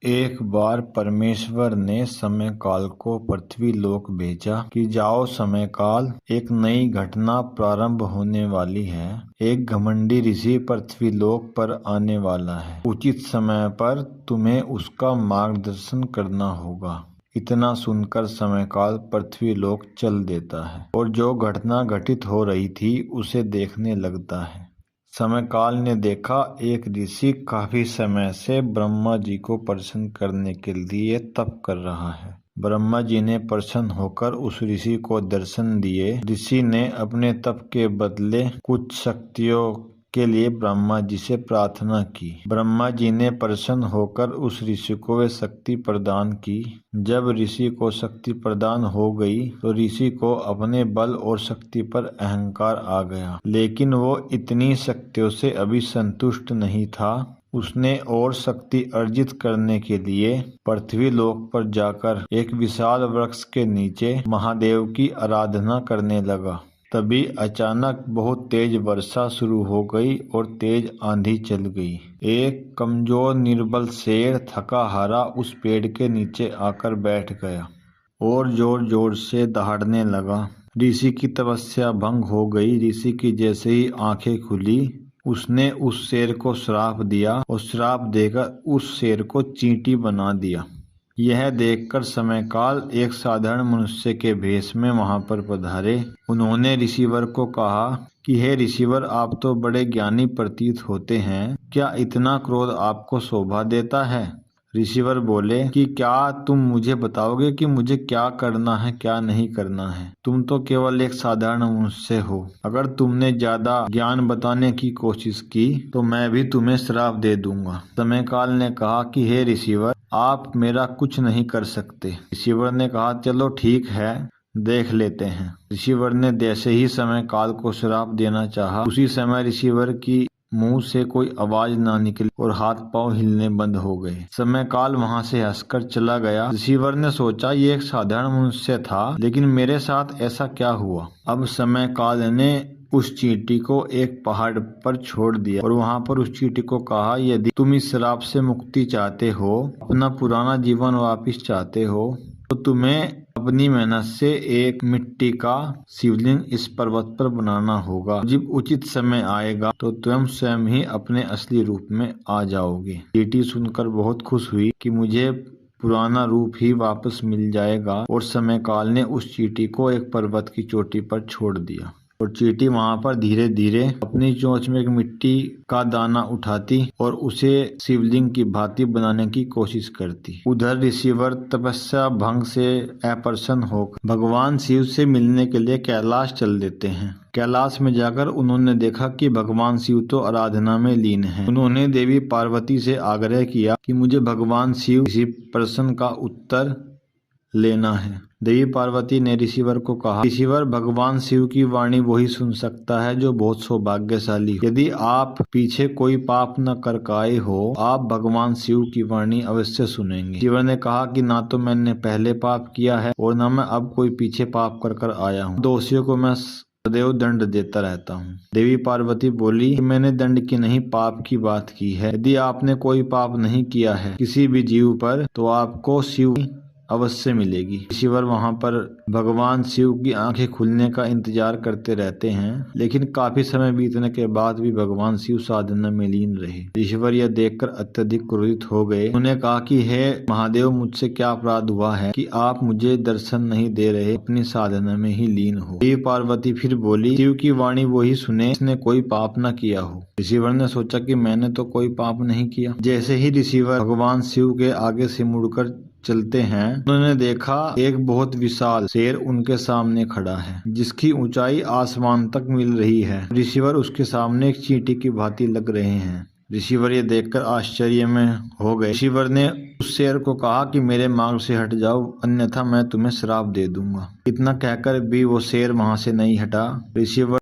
एक बार परमेश्वर ने समय काल को पृथ्वी लोक भेजा कि जाओ समय काल, एक नई घटना प्रारंभ होने वाली है। एक घमंडी ऋषि पृथ्वी लोक पर आने वाला है। उचित समय पर तुम्हें उसका मार्गदर्शन करना होगा। इतना सुनकर समय काल पृथ्वी लोक चल देता है और जो घटना घटित हो रही थी उसे देखने लगता है। समय काल ने देखा एक ऋषि काफी समय से ब्रह्मा जी को प्रसन्न करने के लिए तप कर रहा है। ब्रह्मा जी ने प्रसन्न होकर उस ऋषि को दर्शन दिए। ऋषि ने अपने तप के बदले कुछ शक्तियों के लिए ब्रह्मा जी से प्रार्थना की। ब्रह्मा जी ने प्रसन्न होकर उस ऋषि को वे शक्ति प्रदान की। जब ऋषि को शक्ति प्रदान हो गई तो ऋषि को अपने बल और शक्ति पर अहंकार आ गया, लेकिन वो इतनी शक्तियों से अभी संतुष्ट नहीं था। उसने और शक्ति अर्जित करने के लिए पृथ्वी लोक पर जाकर एक विशाल वृक्ष के नीचे महादेव की आराधना करने लगा। तभी अचानक बहुत तेज वर्षा शुरू हो गई और तेज आंधी चल गई। एक कमजोर निर्बल शेर थका हारा उस पेड़ के नीचे आकर बैठ गया और जोर जोर से दहाड़ने लगा। ऋषि की तपस्या भंग हो गई। ऋषि की जैसे ही आंखें खुली, उसने उस शेर को श्राप दिया और श्राप देकर उस शेर को चींटी बना दिया। यह देखकर समय काल एक साधारण मनुष्य के भेष में वहां पर पधारे। उन्होंने ऋषिवर को कहा कि हे ऋषिवर, आप तो बड़े ज्ञानी प्रतीत होते हैं, क्या इतना क्रोध आपको शोभा देता है? ऋषिवर बोले कि क्या तुम मुझे बताओगे कि मुझे क्या करना है क्या नहीं करना है? तुम तो केवल एक साधारण मनुष्य हो। अगर तुमने ज्यादा ज्ञान बताने की कोशिश की तो मैं भी तुम्हें श्राप दे दूंगा। समय काल ने कहा कि हे ऋषिवर, आप मेरा कुछ नहीं कर सकते। ऋषिवर ने कहा चलो ठीक है, देख लेते हैं। ऋषिवर ने जैसे ही समय काल को श्राप देना चाहा, उसी समय ऋषिवर की मुंह से कोई आवाज ना निकली और हाथ पांव हिलने बंद हो गए। समय काल वहां से हंसकर चला गया। ऋषिवर ने सोचा ये एक साधारण मनुष्य था, लेकिन मेरे साथ ऐसा क्या हुआ? अब समय काल ने उस चींटी को एक पहाड़ पर छोड़ दिया और वहां पर उस चींटी को कहा, यदि तुम इस श्राप से मुक्ति चाहते हो, अपना पुराना जीवन वापिस चाहते हो, तो तुम्हें अपनी मेहनत से एक मिट्टी का शिवलिंग इस पर्वत पर बनाना होगा। जब उचित समय आएगा तो तुम स्वयं ही अपने असली रूप में आ जाओगे। चींटी सुनकर बहुत खुश हुई कि मुझे पुराना रूप ही वापस मिल जाएगा और समय काल ने उस चींटी को एक पर्वत की चोटी पर छोड़ दिया और चींटी वहां पर धीरे धीरे अपनी चोंच में एक मिट्टी का दाना उठाती और उसे शिवलिंग की भांति बनाने की कोशिश करती। उधर ऋषिवर तपस्या भंग से अप्रसन्न होकर भगवान शिव से मिलने के लिए कैलाश चल देते हैं। कैलाश में जाकर उन्होंने देखा कि भगवान शिव तो आराधना में लीन हैं। उन्होंने देवी पार्वती से आग्रह किया कि मुझे भगवान शिव इसी प्रश्न का उत्तर लेना है। देवी पार्वती ने ऋषिवर को कहा, ऋषिवर, भगवान शिव की वाणी वही सुन सकता है जो बहुत सौभाग्यशाली हो। यदि आप पीछे कोई पाप न कर आए हो, आप भगवान शिव की वाणी अवश्य सुनेंगे। ऋषिवर ने कहा कि ना तो मैंने पहले पाप किया है और न मैं अब कोई पीछे पाप कर आया हूँ। दोषियों को मैं सदैव दंड देता रहता हूँ। देवी पार्वती बोली कि मैंने दंड की नहीं, पाप की बात की है। यदि आपने कोई पाप नहीं किया है किसी भी जीव पर, तो आपको शिव अवश्य मिलेगी। ऋषिवर वहां पर भगवान शिव की आंखें खुलने का इंतजार करते रहते हैं, लेकिन काफी समय बीतने के बाद भी भगवान शिव साधना में लीन रहे। ऋषिवर यह देखकर अत्यधिक क्रोधित हो गए। उन्होंने कहा कि हे महादेव, मुझसे क्या अपराध हुआ है कि आप मुझे दर्शन नहीं दे रहे, अपनी साधना में ही लीन हो। देवी पार्वती फिर बोली, शिव की वाणी वही सुने जिसने कोई पाप न किया हो। ऋषिवर ने सोचा कि मैंने तो कोई पाप नहीं किया। जैसे ही ऋषिवर भगवान शिव के आगे से मुड़कर चलते हैं, उन्होंने देखा एक बहुत विशाल शेर उनके सामने खड़ा है, जिसकी ऊंचाई आसमान तक मिल रही है। ऋषिवर उसके सामने एक चींटी की भांति लग रहे हैं। ऋषिवर ये देखकर आश्चर्य में हो गए। ऋषिवर ने उस शेर को कहा कि मेरे मार्ग से हट जाओ, अन्यथा मैं तुम्हें श्राप दे दूंगा। इतना कहकर भी वो शेर वहां से नहीं हटा। ऋषिवर